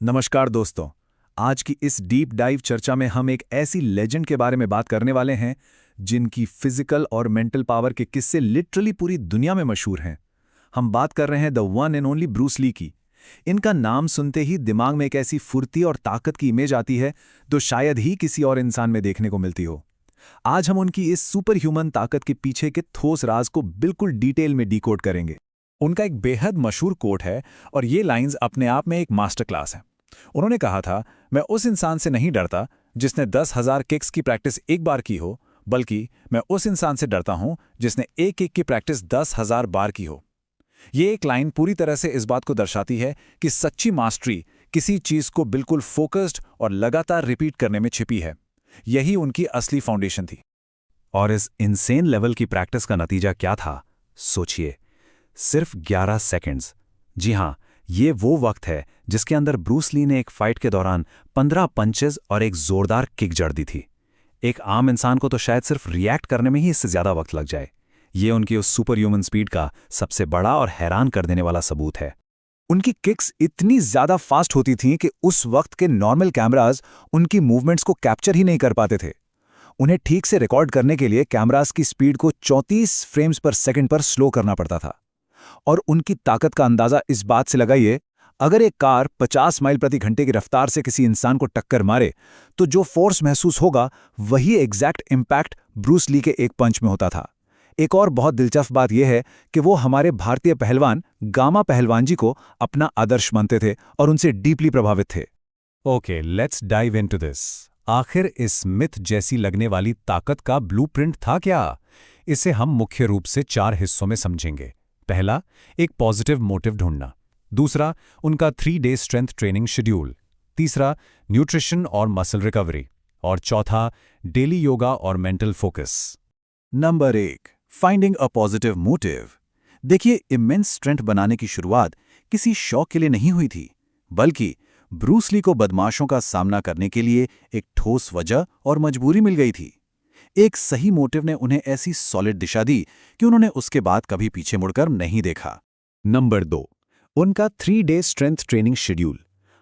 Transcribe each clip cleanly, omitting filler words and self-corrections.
नमस्कार दोस्तों। आज की इस डीप डाइव चर्चा में हम एक ऐसी लेजेंड के बारे में बात करने वाले हैं जिनकी फिजिकल और मेंटल पावर के किस्से लिटरली पूरी दुनिया में मशहूर हैं। हम बात कर रहे हैं the one and only Bruce Lee की। इनका नाम सुनते ही दिमाग में एक ऐसी फुर्ती और ताकत की इमेज आती है जो शायद ही किसी और इंसान में देखने को मिलती हो। आज हम उनकी इस सुपर ह्यूमन ताकत के पीछे के ठोस राज को बिल्कुल डिटेल में डिकोड करेंगे। उनका एक बेहद मशहूर कोट है और ये लाइंस अपने आप में एक मास्टर क्लास है। उन्होंने कहा था, मैं उस इंसान से नहीं डरता जिसने 10,000 किक्स की प्रैक्टिस एक बार की हो, बल्कि मैं उस इंसान से डरता हूं जिसने एक किक की प्रैक्टिस 10,000 बार की हो। ये एक लाइन पूरी तरह से इस बात को दर्शाती है कि सच्ची मास्टरी किसी चीज को बिल्कुल फोकस्ड और लगातार रिपीट करने में छिपी है। यही उनकी असली फाउंडेशन थी। और इस इनसेन लेवल की प्रैक्टिस का नतीजा क्या था? सोचिए, सिर्फ 11 सेकंड्स। जी हां, ये वो वक्त है जिसके अंदर ब्रूस ली ने एक फाइट के दौरान 15 पंचेस और एक जोरदार किक जड़ दी थी। एक आम इंसान को तो शायद सिर्फ रिएक्ट करने में ही इससे ज्यादा वक्त लग जाए। ये उनकी उस सुपर ह्यूमन स्पीड का सबसे बड़ा और हैरान कर देने वाला सबूत है। उनकी किक्स इतनी ज्यादा फास्ट होती थीं कि उस वक्त के नॉर्मल कैमराज उनकी मूवमेंट्स को कैप्चर ही नहीं कर पाते थे। उन्हें ठीक से रिकॉर्ड करने के लिए कैमरास की स्पीड को 34 फ्रेम्स पर सेकंड पर स्लो करना पड़ता था। और उनकी ताकत का अंदाजा इस बात से लगाइए, अगर एक कार 50 माइल प्रति घंटे की रफ्तार से किसी इंसान को टक्कर मारे तो जो फोर्स महसूस होगा वही एग्जैक्ट इंपैक्ट ब्रूस ली के एक पंच में होता था। एक और बहुत दिलचस्प बात यह है कि वो हमारे भारतीय पहलवान गामा पहलवान जी को अपना आदर्श मानते थे और उनसे डीपली प्रभावित थे। Okay, let's dive into this. आखिर इस मिथ जैसी लगने वाली ताकत का ब्लूप्रिंट था क्या? इसे हम मुख्य रूप से 4 हिस्सों में समझेंगे। पहला, एक पॉजिटिव मोटिव ढूंढना। दूसरा, उनका 3 डे स्ट्रेंथ ट्रेनिंग शेड्यूल। तीसरा, न्यूट्रिशन और मसल रिकवरी। और चौथा, डेली योगा और mental focus. Number 1, finding a positive motive. देखिए, इमेंस स्ट्रेंथ बनाने की शुरुआत किसी शौक के लिए नहीं हुई थी, बल्कि ब्रूस ली को बदमाशों का सामना करने के लिए एक ठोस वजह और मजबूरी मिल गई थी। एक सही मोटिव ने उन्हें ऐसी सॉलिड दिशा दी कि उन्होंने उसके बाद कभी पीछे मुड़कर नहीं देखा। नंबर 2, उनका 3 डे स्ट्रेंथ ट्रेनिंग शेड्यूल।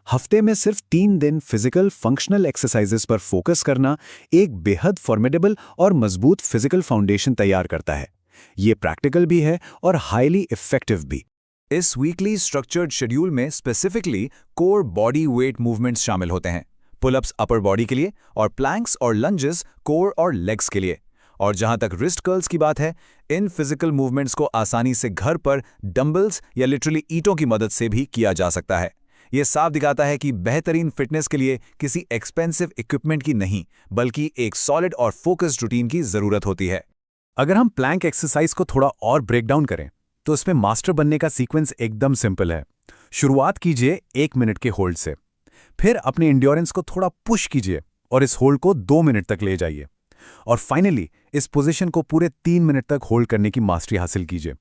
हफ्ते में सिर्फ 3 दिन फिजिकल फंक्शनल एक्सरसाइजेस पर फोकस करना एक बेहद फॉर्मिडेबल और मजबूत फिजिकल फाउंडेशन तैयार करता है। ये प्रैक्टिकल भी है और हाईली इफेक्टिव भी। इस वीकली स्ट्रक्चर्ड शेड्यूल में specifically core body weight movements शामिल होते हैं। पुलअप्स अपर बॉडी के लिए और प्लैंक्स और लंजेस कोर और लेग्स के लिए। और जहां तक रिस्ट कर्ल्स की बात है, इन फिजिकल मूवमेंट्स को आसानी से घर पर डंबल्स या लिटरली ईंटों की मदद से भी किया जा सकता है। यह साफ दिखाता है कि बेहतरीन फिटनेस के लिए किसी एक्सपेंसिव इक्विपमेंट की नहीं, बल्कि एक सॉलिड और फोकस्ड रूटीन की जरूरत होती है। अगर हम प्लैंक एक्सरसाइज को थोड़ा और ब्रेक डाउन करें तो इसमें मास्टर बनने का सीक्वेंस एकदम सिंपल है। शुरुआत कीजिए 1 मिनट के होल्ड से, फिर अपने इंड्योरेंस को थोड़ा पुश कीजिए और इस होल्ड को 2 मिनट तक ले जाइए, और फाइनली इस पोजीशन को पूरे 3 मिनट तक होल्ड करने की मास्टरी हासिल कीजिए।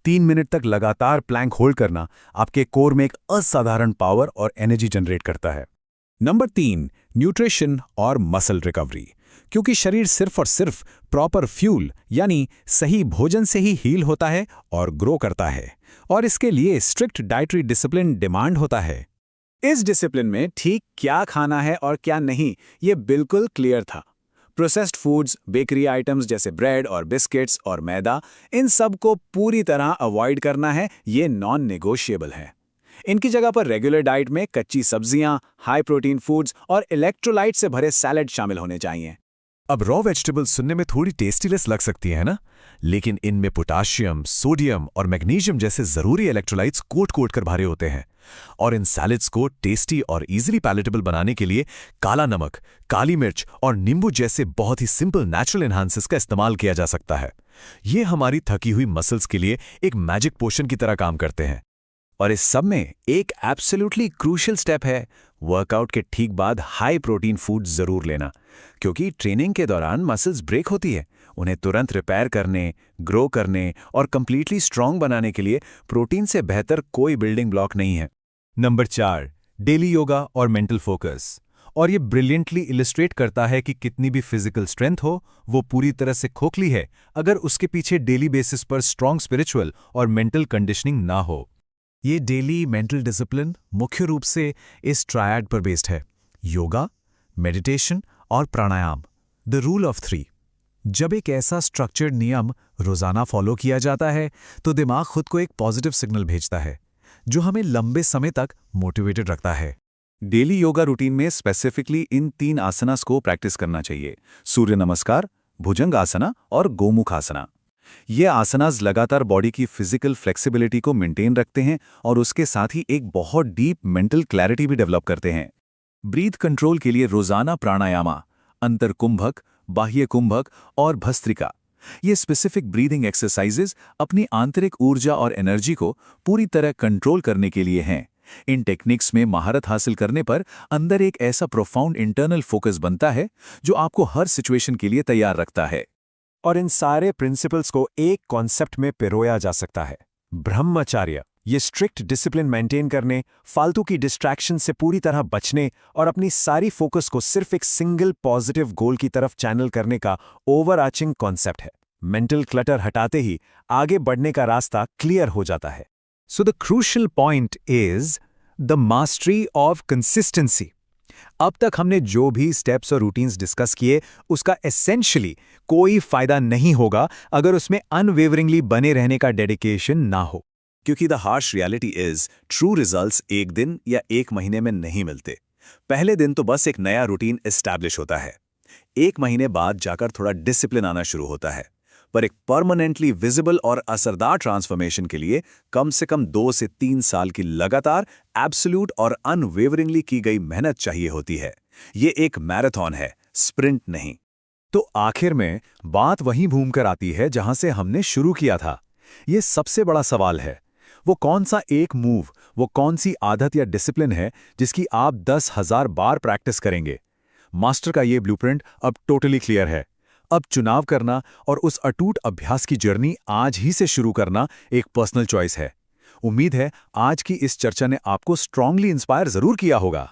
3 मिनट तक लगातार प्लैंक होल्ड करना आपके कोर में एक असाधारण पावर और एनर्जी जनरेट करता है। नंबर 3, न्यूट्रिशन और मसल रिकवरी। क्योंकि शरीर सिर्फ और सिर्फ प्रॉपर फ्यूल यानी सही भोजन से ही हील होता है और ग्रो करता है, और इसके लिए स्ट्रिक्ट डाइटरी डिसिप्लिन डिमांड होता है। इस डिसिप्लिन में ठीक क्या खाना है और क्या नहीं, ये बिल्कुल क्लियर था। प्रोसेस्ड फूड्स, बेकरी आइटम्स जैसे ब्रेड और बिस्किट्स और मैदा, इन सब को पूरी तरह अवॉइड करना है, ये नॉन नेगोशिएबल है। इनकी जगह पर रेगुलर डाइट में कच्ची सब्जियां, हाई प्रोटीन फूड्स और इलेक्ट्रोलाइट से भरे सैलेड शामिल होने चाहिए। अब रॉ वेजिटेबल्स सुनने में थोड़ी टेस्टीलेस लग सकती है ना, लेकिन इनमें पोटाशियम, सोडियम और मैग्नीशियम जैसे जरूरी इलेक्ट्रोलाइट्स कोट कोट कर भरे होते हैं। और इन सैलेड्स को टेस्टी और इजीली पैलेटेबल बनाने के लिए काला नमक, काली मिर्च और नींबू जैसे बहुत ही सिंपल नेचुरल एनहांसेस का इस्तेमाल किया जा सकता है। ये हमारी थकी हुई मसल्स के लिए एक मैजिक पोशन की तरह काम करते हैं। और इस सब में एक एब्सोल्युटली क्रूशियल स्टेप है, वर्कआउट के ठीक बाद हाई प्रोटीन फूड जरूर लेना, क्योंकि ट्रेनिंग के दौरान मसल्स ब्रेक होती है। उन्हें तुरंत रिपेयर करने, ग्रो करने और कंप्लीटली स्ट्रांग बनाने के लिए प्रोटीन से बेहतर कोई बिल्डिंग ब्लॉक नहीं है। नंबर 4, डेली योगा और मेंटल फोकस। और ये ब्रिलियंटली इलिस्ट्रेट करता है कि कितनी भी फिजिकल स्ट्रेंथ हो, वो पूरी तरह से खोखली है अगर उसके पीछे डेली बेसिस पर स्ट्रांग स्पिरिचुअल और मेंटल कंडीशनिंग ना हो। ये डेली मेंटल डिसिप्लिन मुख्य रूप से इस ट्रायड पर बेस्ड है: योगा, मेडिटेशन और प्राणायाम, द रूल ऑफ 3। जब एक ऐसा स्ट्रक्चर्ड नियम रोजाना फॉलो किया जाता है तो दिमाग खुद को एक पॉजिटिव सिग्नल भेजता है जो हमें लंबे समय तक मोटिवेटेड रखता है। डेली योगा रूटीन में स्पेसिफिकली इन 3 आसनास को प्रैक्टिस करना चाहिए: सूर्य नमस्कार, भुजंग आसना और गोमुख आसना। ये आसनास लगातार बॉडी की फिजिकल फ्लेक्सिबिलिटी को मेंटेन रखते हैं और उसके साथ ही एक बहुत डीप मेंटल क्लैरिटी भी डेवलप करते हैं। ब्रीथ कंट्रोल के लिए रोजाना प्राणायामा, अंतर कुंभक, बाह्य कुंभक और भस्त्रिका, ये स्पेसिफिक ब्रीदिंग एक्सरसाइजेज अपनी आंतरिक ऊर्जा और एनर्जी को पूरी तरह कंट्रोल करने के लिए हैं। इन टेक्निक्स में महारत हासिल करने पर अंदर एक ऐसा प्रोफाउंड इंटरनल फोकस बनता है जो आपको हर सिचुएशन के लिए तैयार रखता है। और इन सारे प्रिंसिपल्स को एक कॉन्सेप्ट में पिरोया जा सकता है: ब्रह्मचर्य। ये स्ट्रिक्ट डिसिप्लिन मेंटेन करने, फालतू की डिस्ट्रैक्शन से पूरी तरह बचने और अपनी सारी फोकस को सिर्फ एक सिंगल पॉजिटिव गोल की तरफ चैनल करने का ओवरआर्चिंग कॉन्सेप्ट है। मेंटल क्लटर हटाते ही आगे बढ़ने का रास्ता क्लियर हो जाता है। So the crucial point is the mastery of consistency. अब तक हमने जो भी स्टेप्स और रूटीन्स डिस्कस किए उसका एसेंशियली कोई फायदा नहीं होगा अगर उसमें अनवेवरिंगली बने रहने का डेडिकेशन ना हो। क्योंकि the harsh reality is true results एक दिन या एक महीने में नहीं मिलते। पहले दिन तो बस एक नया रूटीन एस्टैब्लिश होता है, एक महीने बाद जाकर थोड़ा डिसिप्लिन आना शुरू होता है, पर एक परमानेंटली विजिबल और असरदार ट्रांसफॉर्मेशन के लिए कम से कम 2 से 3 साल की लगातार एब्सोल्यूट और अनवेवरिंगली की गई मेहनत चाहिए होती है। ये एक मैराथन है, स्प्रिंट नहीं। तो आखिर में बात वहीं घूम कर आती है जहां से हमने शुरू किया था। ये सबसे बड़ा सवाल है, वो कौन सा एक मूव, वो कौन सी आदत या डिसिप्लिन है जिसकी आप 10,000 बार प्रैक्टिस करेंगे? मास्टर का ये ब्लूप्रिंट अब टोटली क्लियर है। अब चुनाव करना और उस अटूट अभ्यास की जर्नी आज ही से शुरू करना एक पर्सनल चॉइस है। उम्मीद है आज की इस चर्चा ने आपको स्ट्रांगली इंस्पायर जरूर किया होगा।